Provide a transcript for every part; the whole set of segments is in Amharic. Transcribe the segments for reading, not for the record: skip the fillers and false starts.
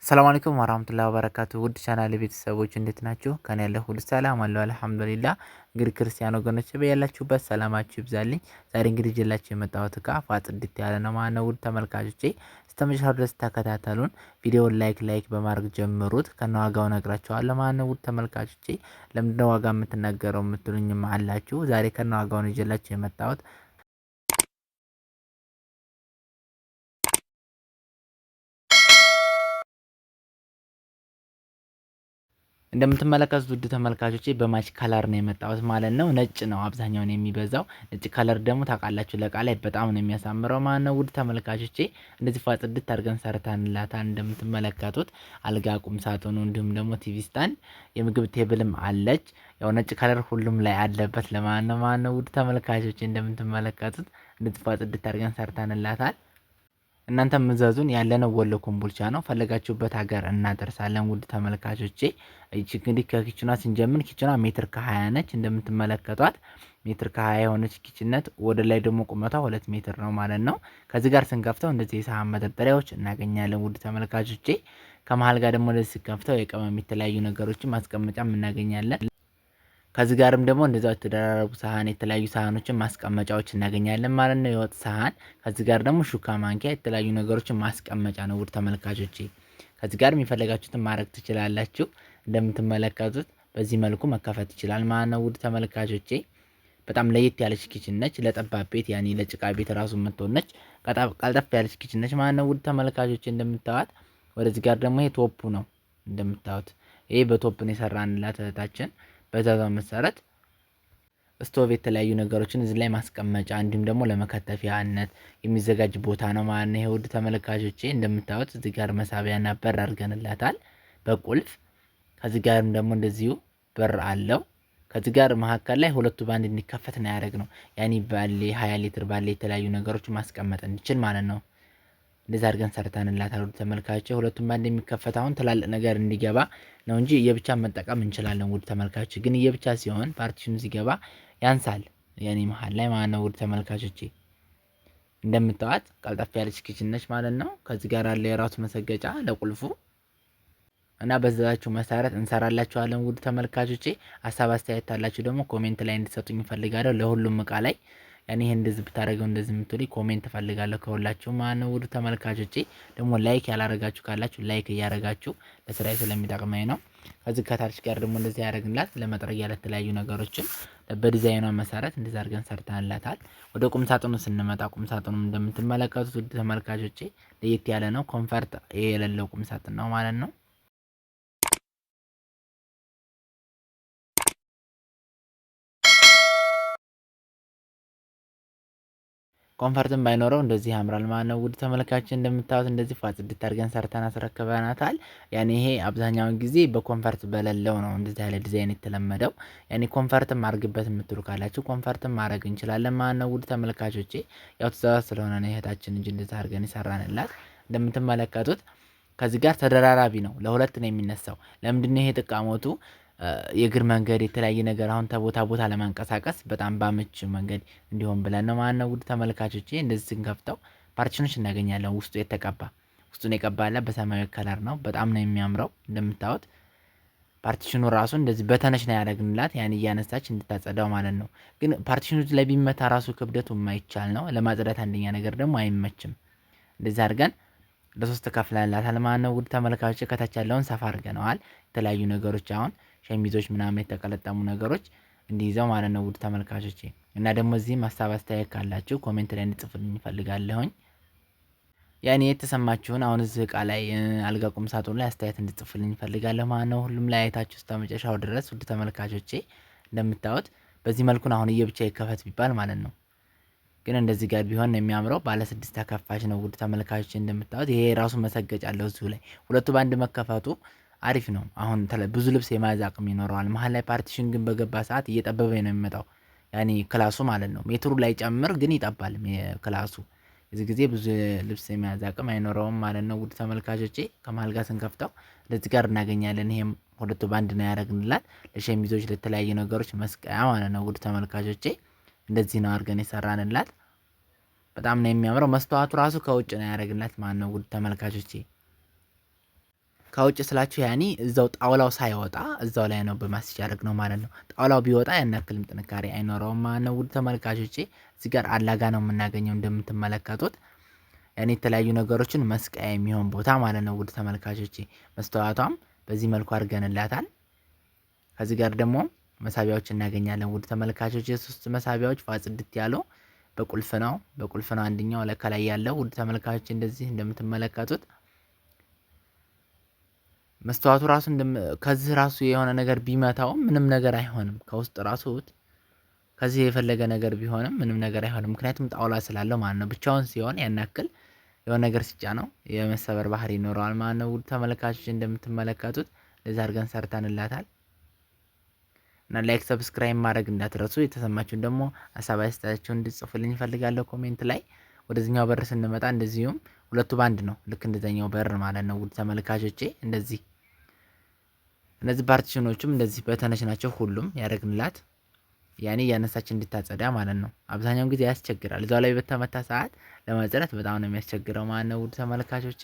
ሰላም አለይኩም ወራህመቱላሂ ወበረካቱ ውድ ቻናሌ ቤተሰቦች እንዴት ናችሁ? ከኔ ያለው ሁሉ ሰላም አለው አልሐምዱሊላህ። እንግዲህ ክርስቲያን ወገኖች በያላችሁበት ሰላማችሁ ይብዛልኝ። ዛሬ እንግዲህ ይዤላችሁ የመጣሁት እቃ ጽድት ያለ ነው ማለት ነው። ውድ ተመልካቾቼ እስከመጨረሻው ድረስ ተከታተሉን። ቪዲዮውን ላይክ በማድረግ ጀምሩት። ከነዋጋው እነግራችኋለሁ ማለት ነው። ውድ ተመልካቾቼ ለምንድነው ዋጋ የምትናገረው የምትሉኝም አላችሁ። ዛሬ ከነዋጋው ነው ይዤላችሁ የመጣሁት። እንደምትመለከቱት ውድ ተመልካቾቼ በማች ከለር ነው የመጣሁት ማለት ነው። ነጭ ነው አብዛኛውን የሚበዛው። ነጭ ከለር ደግሞ ታውቃላችሁ ለእቃ ላይ በጣም ነው የሚያሳምረው ማለት ነው። ውድ ተመልካቾቼ እንደዚህ ጽድት አድርገን ሰርተንላታል። እንደምትመለከቱት አልጋ፣ ቁም ሳጥኑ እንዲሁም ደግሞ ቲቪ ስታንድ፣ የምግብ ቴብልም አለች። ያው ነጭ ከለር ሁሉም ላይ አለበት ለማለት ነው ማለት ነው። ውድ ተመልካቾቼ እንደምትመለከቱት እንደዚህ ጽድት አድርገን ሰርተንላታል። እናንተ ምዘዙን ያለነው ወሎ ኮምቦልቻ ነው። ፈለጋችሁበት ሀገር እናደርሳለን። ውድ ተመልካቾቼ እቺ እንግዲህ ከኪችኗ ስንጀምር ኪችኗ ሜትር ከ20 ነች። እንደምትመለከቷት ሜትር ከ20 የሆነች ኪችነት፣ ወደ ላይ ደግሞ ቁመቷ 2 ሜትር ነው ማለት ነው። ከዚህ ጋር ስንከፍተው እንደዚህ የሳህን መደርደሪያዎች እናገኛለን። ውድ ተመልካቾቼ ከመሃል ጋር ደግሞ እንደዚህ ስንከፍተው የቅመም የተለያዩ ነገሮችን ማስቀመጫም እናገኛለን። ከዚህ ጋርም ደግሞ እንደዛው የተደራረቡ ሳህን የተለያዩ ሳህኖችን ማስቀመጫዎች እናገኛለን ማለት ነው። የወጥ ሳህን ከዚህ ጋር ደግሞ ሹካ፣ ማንኪያ የተለያዩ ነገሮችን ማስቀመጫ ነው። ውድ ተመልካቾቼ ከዚህ ጋር የሚፈልጋችሁትን ማድረግ ትችላላችሁ። እንደምትመለከቱት በዚህ መልኩ መከፈት ይችላል ማለት ነው። ውድ ተመልካቾቼ በጣም ለየት ያለች ኪችን ነች። ለጠባብ ቤት ያኔ ለጭቃ ቤት ራሱ የምትሆን ነች። ቀልጠፍ ያለች ኪችን ነች ማለት ነው። ውድ ተመልካቾቼ እንደምታዩት ወደዚህ ጋር ደግሞ ይሄ ቶፑ ነው። እንደምታዩት ይሄ በቶፕ ነው የሰራንላት እህታችን። በዛው መሰረት ስቶቭ የተለያዩ ነገሮችን እዚህ ላይ ማስቀመጫ እንዲሁም ደግሞ ለመከተፊያነት የሚዘጋጅ ቦታ ነው ማለት ነው። ይሄ ውድ ተመልካቾቼ እንደምታዩት እዚህ ጋር መሳቢያና በር አድርገንላታል በቁልፍ። ከዚህ ጋርም ደግሞ እንደዚሁ በር አለው። ከዚህ ጋር መካከል ላይ ሁለቱ ባንድ እንዲከፈት ነው ያደረግነው። ያኔ ባሌ 20 ሊትር ባሌ የተለያዩ ነገሮችን ማስቀመጥ እንችል ማለት ነው። እንደዛ አድርገን ሰርተንላታል። ውድ ተመልካቾቼ ሁለቱም ባንድ የሚከፈት አሁን ትላልቅ ነገር እንዲገባ ነው እንጂ የብቻ መጠቀም እንችላለን። ውድ ተመልካቾቼ ግን የብቻ ሲሆን ፓርቲሽኑ ሲገባ ያንሳል ያኔ መሃል ላይ ማለት ነው። ውድ ተመልካቾቼ እንደምታዋት ቀልጠፍ ያለች ኪችን ነች ማለት ነው። ከዚህ ጋር አለ የራሱ መሰገጫ ለቁልፉ እና በዛችሁ መሰረት እንሰራላችኋለን። ውድ ተመልካቾቼ ሀሳብ አስተያየት ታላችሁ ደግሞ ኮሜንት ላይ እንድትሰጡኝ እፈልጋለሁ። ለሁሉም እቃ ላይ ያኔ ይሄን እንደዚህ ብታደርገው እንደዚህ የምትሉኝ ኮሜንት እፈልጋለሁ ከሁላችሁ ማለት ነው። ውድ ተመልካቾቼ ደግሞ ላይክ ያላረጋችሁ ካላችሁ ላይክ እያረጋችሁ ለስራዬ ስለሚጠቅመኝ ነው። ከዚህ ከታች ጋር ደግሞ እንደዚህ ያደርግላት ለመጥረጊያ ለተለያዩ ነገሮችን በዲዛይኗ መሰረት እንደዚህ አድርገን ሰርተንላታል። ወደ ቁም ሳጥኑ ስንመጣ ቁም ሳጥኑም እንደምትመለከቱት ውድ ተመልካቾቼ ለየት ያለ ነው። ኮምፈርት የሌለው ቁም ሳጥን ነው ማለት ነው። ኮምፈርትም ባይኖረው እንደዚህ ያምራል ማለት ነው። ውድ ተመልካቾች እንደምታዩት እንደዚህ ጽድት አድርገን ሰርተን አስረክበናታል። ያኔ ይሄ አብዛኛውን ጊዜ በኮምፈርት በሌለው ነው እንደዚህ ያለ ዲዛይን የተለመደው። ያኔ ኮምፈርትም አድርግበት የምትሉ ካላችሁ ኮምፈርትም ማድረግ እንችላለን ማለት ነው። ውድ ተመልካቾቼ ያው ትእዛዝ ስለሆነ ነው እህታችን እንጂ እንደዚህ አድርገን ይሰራንላት። እንደምትመለከቱት ከዚህ ጋር ተደራራቢ ነው፣ ለሁለት ነው የሚነሳው። ለምንድነው ይሄ ጥቃሞቱ? የእግር መንገድ የተለያየ ነገር አሁን ተቦታ ቦታ ለማንቀሳቀስ በጣም ባመች መንገድ እንዲሆን ብለን ነው ማለት ነው። ውድ ተመልካቾቼ እንደዚህ ስንከፍተው ፓርቲሽኖች እናገኛለን። ውስጡ የተቀባ ውስጡን የቀባለ በሰማያዊ ከለር ነው። በጣም ነው የሚያምረው። እንደምታዩት ፓርቲሽኑ ራሱ እንደዚህ በተነሽ ነው ያደረግንላት፣ ያን እያነሳች እንድታጸዳው ማለት ነው። ግን ፓርቲሽኑ ላይ ቢመታ ራሱ ክብደቱ የማይቻል ነው ለማጽዳት። አንደኛ ነገር ደግሞ አይመችም። እንደዚህ አድርገን ለሶስት ከፍለንላታል ማለት ነው። ውድ ተመልካቾቼ ከታች ያለውን ሰፋ አድርገነዋል። የተለያዩ ነገሮች አሁን ሸሚዞች ምናምን የተቀለጠሙ ነገሮች እንዲይዘው ማለት ነው። ውድ ተመልካቾቼ እና ደግሞ እዚህ ሀሳብ አስተያየት ካላችሁ ኮሜንት ላይ እንድጽፉልኝ እፈልጋለሁኝ። ያኔ የተሰማችሁን አሁን እዚህ እቃ ላይ አልጋ፣ ቁም ሳጥኑ ላይ አስተያየት እንድጽፉልኝ እፈልጋለሁ ማለት ነው። ሁሉም ላይ አይታችሁ እስከ መጨረሻው ድረስ ውድ ተመልካቾቼ እንደምታዩት በዚህ መልኩ አሁን እየብቻ ይከፈት ቢባል ማለት ነው። ግን እንደዚህ ጋር ቢሆን ነው የሚያምረው። ባለ 6 ተከፋች ነው። ውድ ተመልካቾች እንደምታዩት ይሄ ራሱ መሰገጫ አለው እዚሁ ላይ። ሁለቱ ባንድ መከፈቱ አሪፍ ነው። አሁን ብዙ ልብስ የመያዝ አቅም ይኖረዋል። መሀል ላይ ፓርቲሽን ግን በገባ ሰዓት እየጠበበ ነው የሚመጣው፣ ያኔ ክላሱ ማለት ነው። ሜትሩ ላይ ጨምር ግን ይጠባል ክላሱ። እዚህ ጊዜ ብዙ ልብስ የመያዝ አቅም አይኖረውም ማለት ነው። ውድ ተመልካቾቼ ከመሀል ጋር ስንከፍተው እንደዚህ ጋር እናገኛለን። ይሄም ሁለቱ ባንድ ነው ያደረግንላት ለሸሚዞች ለተለያዩ ነገሮች መስቀያ ማለት ነው። ውድ ተመልካቾቼ እንደዚህ ነው አድርገን የሰራንላት። በጣም ነው የሚያምረው። መስተዋቱ ራሱ ከውጭ ነው ያደረግንላት ማለት ነው። ውድ ተመልካቾቼ ከውጭ ስላችሁ ያኔ እዛው ጣውላው ሳይወጣ እዛው ላይ ነው በማስቲሽ ያደረግነው ማለት ነው። ጣውላው ቢወጣ ያን ያክልም ጥንካሬ አይኖረውም ማለት ነው። ውድ ተመልካቾቼ እዚህ ጋር አላጋ ነው የምናገኘው እንደምትመለከቱት ያኔ የተለያዩ ነገሮችን መስቀያ የሚሆን ቦታ ማለት ነው። ውድ ተመልካቾቼ መስተዋቷም በዚህ መልኩ አድርገንላታል። ከዚህ ጋር ደግሞ መሳቢያዎች እናገኛለን። ውድ ተመልካቾቼ ሶስት መሳቢያዎች ጽድት ያሉ በቁልፍ ነው አንደኛው ከላይ ያለው ውድ ተመልካቾቼ እንደዚህ እንደምትመለከቱት መስተዋቱ ራሱ ከዚህ ራሱ የሆነ ነገር ቢመታው ምንም ነገር አይሆንም። ከውስጥ ራሱ ከዚህ የፈለገ ነገር ቢሆንም ምንም ነገር አይሆንም። ምክንያቱም ጣውላ ስላለው ማለት ነው። ብቻውን ሲሆን ያን ያክል የሆነ ነገር ሲጫነው የመሰበር ባህሪ ይኖረዋል ማለት ነው። ውድ ተመልካቾች እንደምትመለከቱት ለዛ አድርገን ሰርተንላታል እና ላይክ ሰብስክራይብ ማድረግ እንዳትረሱ። የተሰማችሁን ደግሞ ሀሳብ አስተያየታችሁን እንድጽፉልኝ እፈልጋለሁ ኮሜንት ላይ። ወደዚህኛው በር ስንመጣ እንደዚሁም ሁለቱ ባንድ ነው ልክ እንደዛኛው በር ማለት ነው። ውድ ተመልካቾቼ እነዚህ ፓርቲሽኖቹም እንደዚህ በተነሽ ናቸው። ሁሉም ያደረግንላት ያኔ እያነሳች እንድታጸዳ ማለት ነው። አብዛኛውን ጊዜ ያስቸግራል። እዛው ላይ በተመታ ሰዓት ለማጽዳት በጣም ነው የሚያስቸግረው ማለት ነው። ውድ ተመልካቾቼ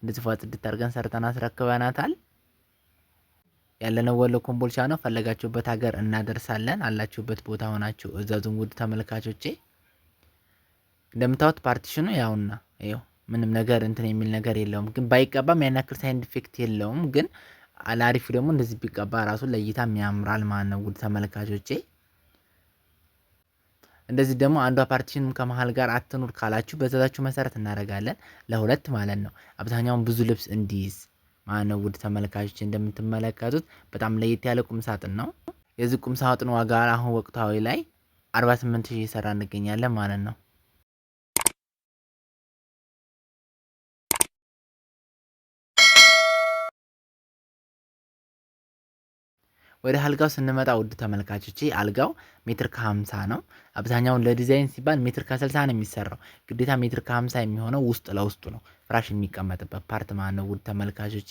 እንደዚህ ፏ ጽድት አድርገን ሰርተን አስረክበናታል። ያለነው ወሎ ኮምቦልቻ ነው። ፈለጋችሁበት ሀገር እናደርሳለን። አላችሁበት ቦታ ሆናችሁ እዘዙን። ውድ ተመልካቾቼ እንደምታዩት ፓርቲሽኑ ያውና ይኸው ምንም ነገር እንትን የሚል ነገር የለውም። ግን ባይቀባም ያን ያክል ሳይድ ኢፌክት የለውም። ግን አላሪፉ ደግሞ እንደዚህ ቢቀባ ራሱ ለእይታም ያምራል ማለት ነው። ውድ ተመልካቾቼ እንደዚህ ደግሞ አንዷ ፓርቲሽን ከመሃል ጋር አትኑር ካላችሁ በዛዛችሁ መሰረት እናደርጋለን ለሁለት ማለት ነው። አብዛኛውን ብዙ ልብስ እንዲይዝ ማለት ነው። ውድ ተመልካቾች እንደምትመለከቱት በጣም ለየት ያለ ቁም ሳጥን ነው። የዚህ ቁም ሳጥን ዋጋ አሁን ወቅታዊ ላይ 48,000 እየሰራ እንገኛለን ማለት ነው። ወደ አልጋው ስንመጣ ውድ ተመልካቾቼ አልጋው ሜትር ከ50 ነው። አብዛኛውን ለዲዛይን ሲባል ሜትር ከ60 ነው የሚሰራው። ግዴታ ሜትር ከ50 የሚሆነው ውስጥ ለውስጡ ነው ፍራሽ የሚቀመጥበት ፓርት ማለት ነው። ውድ ተመልካቾቼ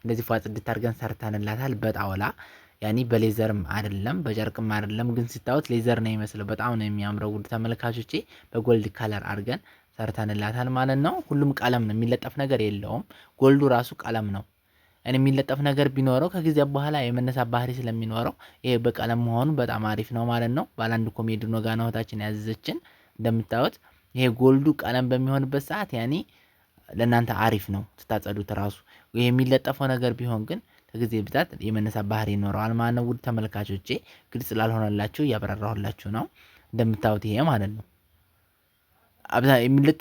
እንደዚህ ፏ ጽድት አድርገን ሰርተንላታል በጣውላ ያኔ በሌዘርም አይደለም በጨርቅም አይደለም፣ ግን ስታዩት ሌዘር ነው የሚመስለው። በጣም ነው የሚያምረው። ውድ ተመልካቾቼ በጎልድ ከለር አድርገን ሰርተንላታል ማለት ነው። ሁሉም ቀለም ነው፣ የሚለጠፍ ነገር የለውም። ጎልዱ ራሱ ቀለም ነው። የሚለጠፍ ነገር ቢኖረው ከጊዜ በኋላ የመነሳት ባህሪ ስለሚኖረው ይሄ በቀለም መሆኑ በጣም አሪፍ ነው ማለት ነው። ባላንድ ኮሜዲ ኖጋ ነው እህታችን ያዘዘችን። እንደምታዩት ይሄ ጎልዱ ቀለም በሚሆንበት ሰዓት ያኔ ለእናንተ አሪፍ ነው ስታጸዱት ራሱ። ይሄ የሚለጠፈው ነገር ቢሆን ግን ከጊዜ ብዛት የመነሳት ባህሪ ይኖረዋል ማለት ነው። ውድ ተመልካቾቼ ግልጽ ላልሆነላችሁ እያብራራሁላችሁ ነው። እንደምታዩት ይሄ ማለት ነው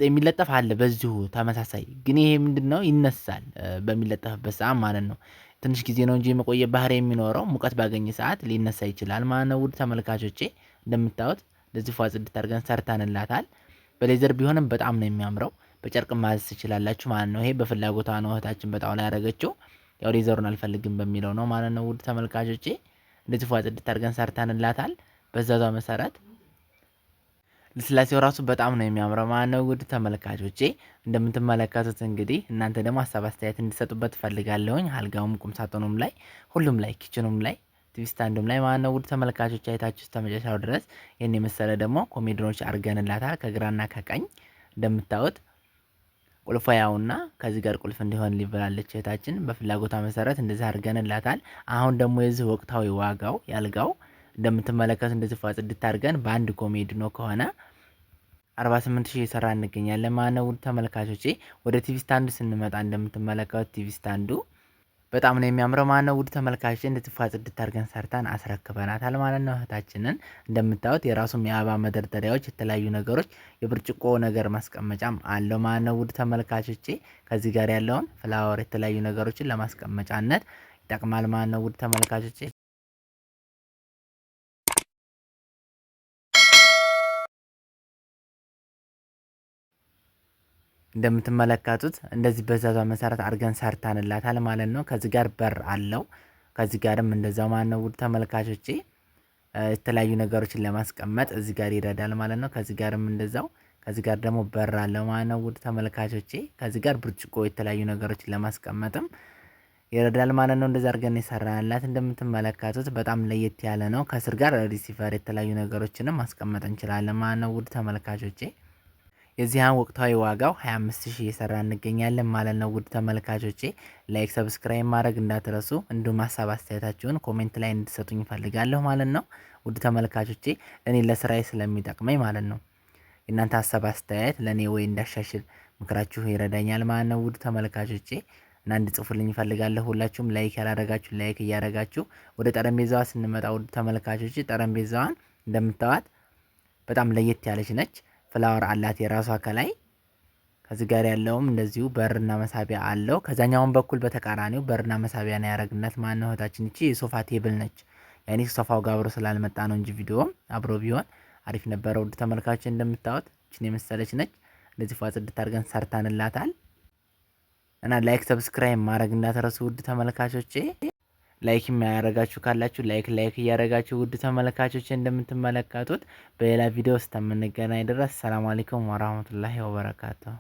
የሚለጠፍ አለ በዚሁ ተመሳሳይ። ግን ይሄ ምንድነው ይነሳል በሚለጠፍበት ሰዓት ማለት ነው። ትንሽ ጊዜ ነው እንጂ የመቆየት ባህሪ የሚኖረው ሙቀት ባገኘ ሰዓት ሊነሳ ይችላል ማለት ነው። ውድ ተመልካቾቼ እንደምታዩት እንደዚህ ፏ ጽድት አድርገን ሰርተንላታል። በሌዘር ቢሆንም በጣም ነው የሚያምረው። በጨርቅ ማዘዝ ትችላላችሁ ማለት ነው። ይሄ በፍላጎቷ ነው እህታችን በጣውላ ያደረገችው። ያው ሌዘሩን አልፈልግም በሚለው ነው ማለት ነው። ውድ ተመልካቾቼ እንደዚህ ፏ ጽድት አድርገን ሰርተንላታል። በዛዛ መሰረት ልስላሴው ራሱ በጣም ነው የሚያምረው ማለት ነው። ውድ ተመልካቾቼ እንደምትመለከቱት እንግዲህ እናንተ ደግሞ ሀሳብ አስተያየት እንድሰጡበት ፈልጋለሁኝ። አልጋውም ቁም ሳጥኑም ላይ ሁሉም ላይ ኪችኑም ላይ ቲቪ ስታንዱም ላይ ማለት ነው። ውድ ተመልካቾች አይታችሁ እስከመጨረሻው ድረስ ይህን የመሰለ ደግሞ ኮሜዲኖች አድርገንላታል ከግራና ከቀኝ እንደምታዩት። ቁልፏ ያውና ከዚህ ጋር ቁልፍ እንዲሆን ሊበላለች እህታችን በፍላጎቷ መሰረት እንደዚህ አድርገንላታል። አሁን ደግሞ የዚህ ወቅታዊ ዋጋው ያልጋው እንደምትመለከቱ እንደዚህ ፏ ጽድት አድርገን በአንድ ኮሜዲኖ ከሆነ 48,000 እየሰራ እንገኛለን ማለት ነው። ውድ ተመልካቾቼ ወደ ቲቪ ስታንዱ ስንመጣ እንደምትመለከቱት ቲቪ ስታንዱ በጣም ነው የሚያምረው ማለት ነው። ውድ ተመልካቾቼ እንደዚህ ፏ ጽድት አድርገን ሰርተን አስረክበናታል ማለት ነው። እህታችንን እንደምታዩት የራሱም የአበባ መደርደሪያዎች፣ የተለያዩ ነገሮች፣ የብርጭቆ ነገር ማስቀመጫም አለው ማለት ነው። ውድ ተመልካቾቼ ከዚህ ጋር ያለውን ፍላወር የተለያዩ ነገሮችን ለማስቀመጫነት ይጠቅማል ማለት ነው። ውድ ተመልካቾቼ እንደምትመለከቱት እንደዚህ በዛዛ መሰረት አድርገን ሰርተንላታል ማለት ነው። ከዚህ ጋር በር አለው። ከዚህ ጋርም እንደዛው ማለት ነው። ውድ ተመልካቾቼ የተለያዩ ነገሮችን ለማስቀመጥ እዚህ ጋር ይረዳል ማለት ነው። ከዚህ ጋርም እንደዛው ከዚህ ጋር ደግሞ በር አለው ማለት ነው። ውድ ተመልካቾቼ ከዚህ ጋር ብርጭቆ የተለያዩ ነገሮችን ለማስቀመጥም ይረዳል ማለት ነው። እንደዛ አድርገን የሰራንላት እንደምትመለከቱት በጣም ለየት ያለ ነው። ከስር ጋር ሪሲቨር የተለያዩ ነገሮችንም ማስቀመጥ እንችላለን ማለት ነው። ውድ ተመልካቾቼ የዚህን ወቅታዊ ዋጋው 25000 እየሰራ እንገኛለን ማለት ነው። ውድ ተመልካቾቼ ላይክ ሰብስክራይብ ማድረግ እንዳትረሱ፣ እንዲሁም ሀሳብ አስተያየታችሁን ኮሜንት ላይ እንድትሰጡኝ እፈልጋለሁ ማለት ነው። ውድ ተመልካቾቼ እኔ ለስራዬ ስለሚጠቅመኝ ማለት ነው። የእናንተ ሀሳብ አስተያየት ለእኔ ወይ እንዳሻሽል ምክራችሁ ይረዳኛል ማለት ነው። ውድ ተመልካቾቼ እና እንድጽፉልኝ እፈልጋለሁ። ሁላችሁም ላይክ ያላረጋችሁ ላይክ እያረጋችሁ ወደ ጠረጴዛዋ ስንመጣ ውድ ተመልካቾቼ ጠረጴዛዋን እንደምታዋት በጣም ለየት ያለች ነች። ፍላወር አላት የራሷ ከላይ። ከዚህ ጋር ያለውም እንደዚሁ በርና መሳቢያ አለው። ከዛኛውን በኩል በተቃራኒው በርና መሳቢያ ነው ያረግናት ማነው እህታችን። ይቺ የሶፋ ቴብል ነች። ያኔ ሶፋው ጋር አብሮ ስላልመጣ ነው እንጂ ቪዲዮም አብሮ ቢሆን አሪፍ ነበረ። ውድ ተመልካቾች እንደምታዩት እቺን የመሰለች ነች። እንደዚህ ፏ ጽድት አድርገን ሰርተንላታል። እና ላይክ ሰብስክራይብ ማድረግ እንዳትረሱ ውድ ተመልካቾቼ። ላይክ ያደረጋችሁ ካላችሁ ላይክ እያደረጋችሁ ውድ ተመልካቾቼ እንደምትመለከቱት በሌላ ቪዲዮ ውስጥ የምንገናኝ ድረስ ሰላም አለይኩም ወራህመቱላሂ ወበረካቱሁ።